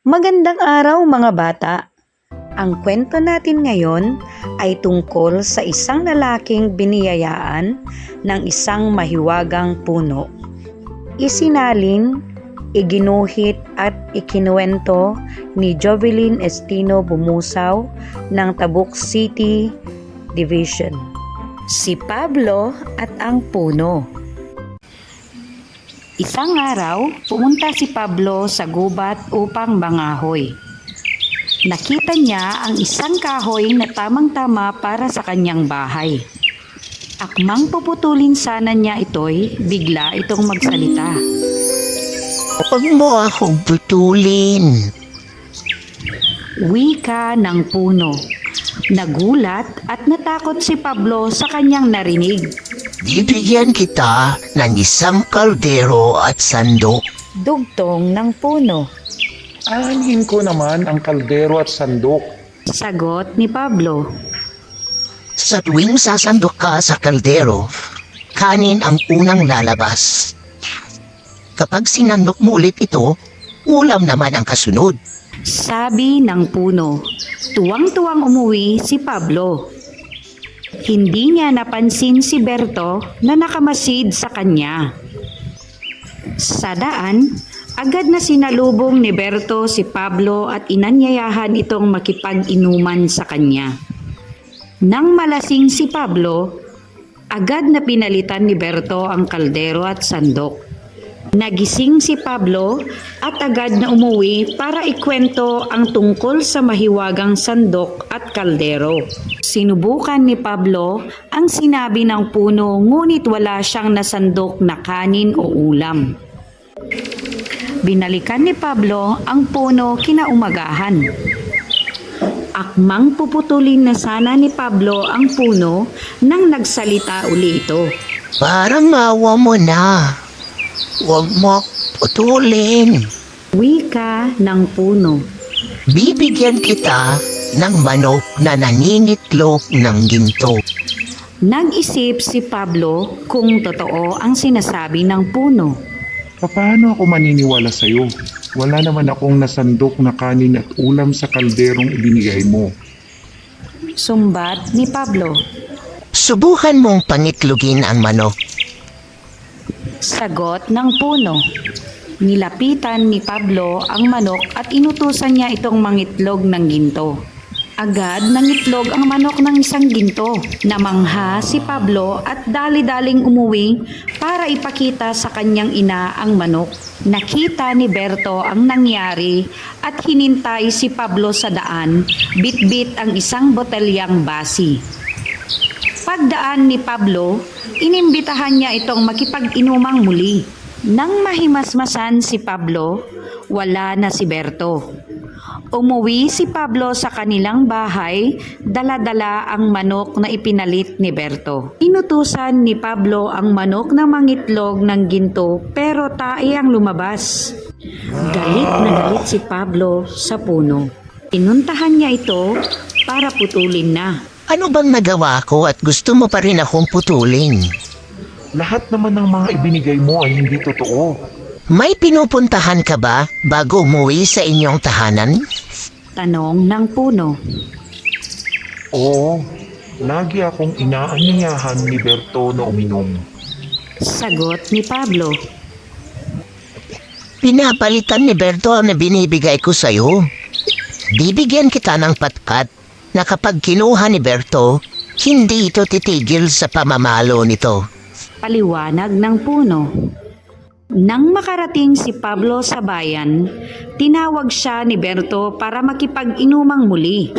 Magandang araw mga bata! Ang kwento natin ngayon ay tungkol sa isang lalaking biniyayaan ng isang mahiwagang puno. Isinalin, iginuhit at ikinuwento ni Jovelyn Estino Bumusaw ng Tabuk City Division. Si Pablo at ang puno. Isang araw, pumunta si Pablo sa gubat upang mangahoy. Nakita niya ang isang kahoy na tamang-tama para sa kanyang bahay. Akmang puputulin sana niya ito'y bigla itong magsalita. Huwag mo akong putulin. Wika ng puno. Nagulat at natakot si Pablo sa kanyang narinig. Bibigyan kita ng isang kaldero at sandok. Dugtong ng puno. Aanhin ko naman ang kaldero at sandok. Sagot ni Pablo. Sa tuwing sasandok ka sa kaldero, kanin ang unang lalabas. Kapag sinandok mo ulit ito, ulam naman ang kasunod. Sabi ng puno. Tuwang-tuwang umuwi si Pablo. Hindi niya napansin si Berto na nakamasid sa kanya. Sa daan, agad na sinalubong ni Berto si Pablo at inanyayahan itong makipag-inuman sa kanya. Nang malasing si Pablo, agad na pinalitan ni Berto ang kaldero at sandok. Nagising si Pablo at agad na umuwi para ikwento ang tungkol sa mahiwagang sandok at kaldero. Sinubukan ni Pablo ang sinabi ng puno ngunit wala siyang nasandok na kanin o ulam. Binalikan ni Pablo ang puno kinaumagahan. Akmang puputulin na sana ni Pablo ang puno nang nagsalita uli ito. Parang mawa mo na. Huwag mo putulin. Wika ng puno. Bibigyan kita ng manok na naningitlog ng ginto. Nag-isip si Pablo kung totoo ang sinasabi ng puno. Paano ako maniniwala sa'yo? Wala naman akong nasandok na kanin at ulam sa kalderong ibinigay mo. Sumbat ni Pablo. Subukan mong pangitlogin ang manok. Sagot ng puno. Nilapitan ni Pablo ang manok at inutusan niya itong mangitlog ng ginto. Agad nangitlog ang manok ng isang ginto. Namangha si Pablo at dali-daling umuwi para ipakita sa kanyang ina ang manok. Nakita ni Berto ang nangyari at hinintay si Pablo sa daan, bit-bit ang isang botelyang basi. Pagdaan ni Pablo, inimbitahan niya itong makipag-inumang muli. Nang mahimasmasan si Pablo, wala na si Berto. Umuwi si Pablo sa kanilang bahay, dala-dala ang manok na ipinalit ni Berto. Inutusan ni Pablo ang manok na mangitlog ng ginto pero tae ang lumabas. Galit na galit si Pablo sa puno. Pinuntahan niya ito para putulin na. Ano bang nagawa ko at gusto mo pa rin akong putulin? Lahat naman ng mga ibinigay mo ay hindi totoo. May pinupuntahan ka ba bago umuwi sa inyong tahanan? Tanong ng puno. Oo, lagi akong inaanyayahan ni Berto na uminom. Sagot ni Pablo. Pinapalitan ni Berto na binibigay ko sa'yo. Bibigyan kita ng patpat na kapag kinuha ni Berto, hindi ito titigil sa pamamalo nito. Paliwanag ng puno. Nang makarating si Pablo sa bayan, tinawag siya ni Berto para makipag-inumang muli.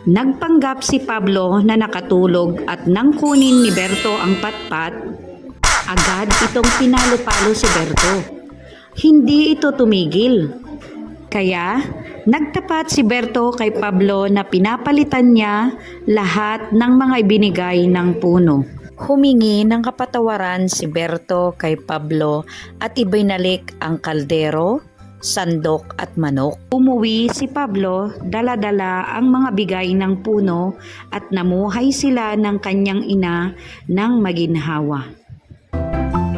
Nagpanggap si Pablo na nakatulog at nang kunin ni Berto ang patpat, agad itong pinalo-palo si Berto. Hindi ito tumigil. Kaya, nagtapat si Berto kay Pablo na pinapalitan niya lahat ng mga ibinigay ng puno. Humingi ng kapatawaran si Berto kay Pablo at ibinalik ang kaldero, sandok at manok. Umuwi si Pablo, dala-dala ang mga bigay ng puno at namuhay sila ng kanyang ina ng maginhawa.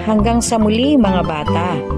Hanggang sa muli mga bata.